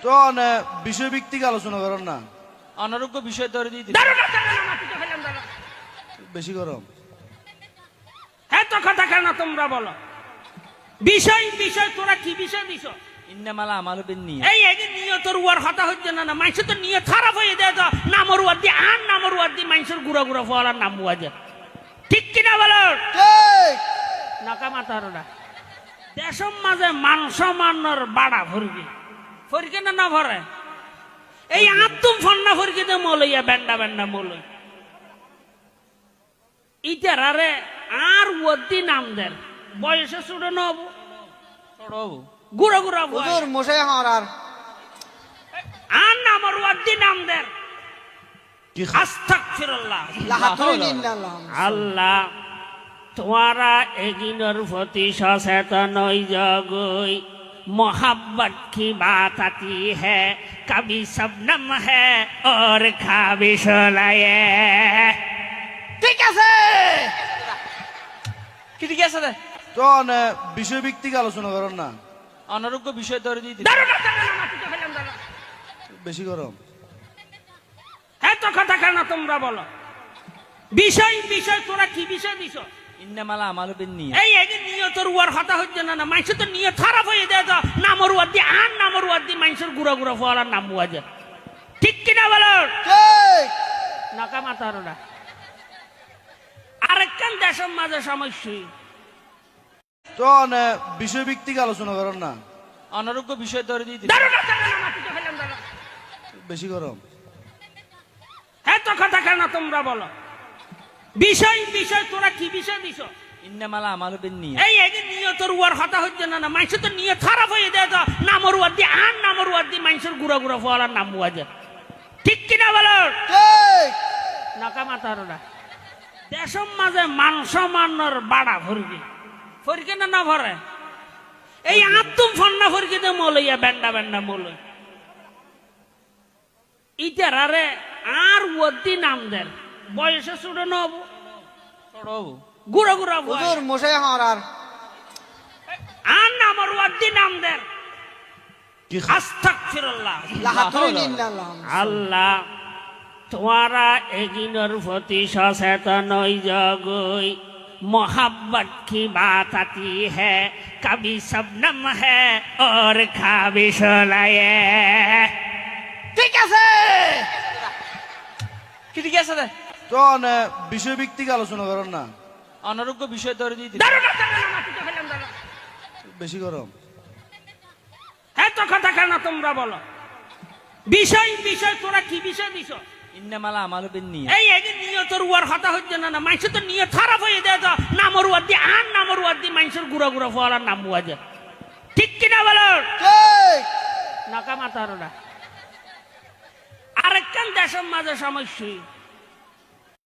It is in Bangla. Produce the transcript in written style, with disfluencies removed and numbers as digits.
তো বিষয় ভিত্তিক আলোচনা করেন না, অনারোগ্য বিষয় ধরে দিই বেশি গরম। হ্যাঁ তো কথা কেন তোমরা বলো? বিষয় বিষয় তোরা কি বিষয় দিছ? ইন্নামালা আমালু বিন্নিয়াত। এই একদিন নিয়তর উয়ার কথা হচ্ছে না, মানুষের তো নিয়ত খারাপ হয়ে যায়, তো নামর উয়ার দিয়ে আর নামর উয়ার দিয়ে মানুষের গুড়া গুড়া ফলার নাম উয়া যায়, ঠিক কিনা বলো? নাকা মাতারোটা দেশম মাঝে মান সম্মানের বাড়া ভরবি ফরিকে না ভরে, এই আত্ম ফন্না ফরিকে দে মলইয়া বেন্ডা বেন্ডা মলই ইটার আরে আর ওদি নাম দেন বয়সে ছোট নব গুড়া গুড়া হুজুর মশাই হরার আর নামর ওদি নাম দেন আস্তাগফিরুল্লাহ আল্লাহ তোমারা এগিনর প্রতি সচেতন জগই मोहब्बत की बात आती है कभी शबनम है और कभी शोलाए ঠিক আছে কি ঠিক আছে রে? তো বিষয় ভিত্তিক আলোচনা করেন না, অনারোগ্য বিষয় ধরে দিই বেশি গরম। হ্যাঁ তো কথা কেন তোমরা বলো? বিষয় বিষয় তোরা কি বিষয় দিছ? ইন্নামালা আমালু বিন্নিয়াত। এই একদিন নিয়তর উয়ার কথা হচ্ছে না, মানুষের তো নিয়ত খারাপ হয়ে যায়, তো নামর উয়ার দিয়ে আর নামর উয়ার দিয়ে মানুষের গুড়া গুড়া ফলার নাম উয়া যায়, ঠিক কিনা বলো? নাকা মাতারোটা আরেকখান দেশের মাঝে সমস্যা। তো বিষয় ভিত্তিক আলোচনা করেন না, অনারোগ্য বিষয় ধরে দিই বেশি গরম। হ্যাঁ তো কথা কেন তোমরা বলো? বিষয় বিষয় তোরা কি বিষয় দিছ? ইন্নামালা আমালু বিন্নিয়াত। এই একদিন নিয়তর উয়ার কথা হচ্ছে না, মানুষের তো নিয়ত খারাপ হয়ে যায়, তো নামর উয়ার দিয়ে আর নামর উয়ার দিয়ে মানুষের গুড়া গুড়া ফলার নাম উয়া যায়, ঠিক কিনা বলো? নাকা মাতারোটা দেশের মাঝে মান সম্মানের বাড়া ভরবি ফরিকে না ভরে, এই আত্ম ফন্না ফরিকে দে মলইয়া বেন্ডা বেন্ডা মলই ইটার আরে আর ওদি নাম দেন বয়সে ছোট নব গুড়া গুড়া হুজুর মশাই হরার আর নামর ওদি নাম দেন আস্তাগফিরুল্লাহ আল্লাহ তোমারা এগিনর প্রতি সচেতন জগই मोहब्बत की बात आती है कभी शबनम है और कभी शोलाए ঠিক আছে কি ঠিক আছে রে? তো বিষয় ভিত্তিক আলোচনা করেন না, অনারোগ্য বিষয় ধরে দিই বেশি গরম। হ্যাঁ তো কথা কেন তোমরা বলো? বিষয় বিষয় তোরা কি বিষয় দিছ? ইন্নামালা আমালু বিন্নিয়াত। এই একদিন নিয়তর উয়ার কথা হচ্ছে না, মানুষের তো নিয়ত খারাপ হয়ে যায়, তো নামর উয়ার দিয়ে আর নামর উয়ার দিয়ে মানুষের গুড়া গুড়া ফলার নাম উয়া যায়, ঠিক কিনা বলো? নাকা মাতারোটা আরেকখান দেশের মাঝে সমস্যা।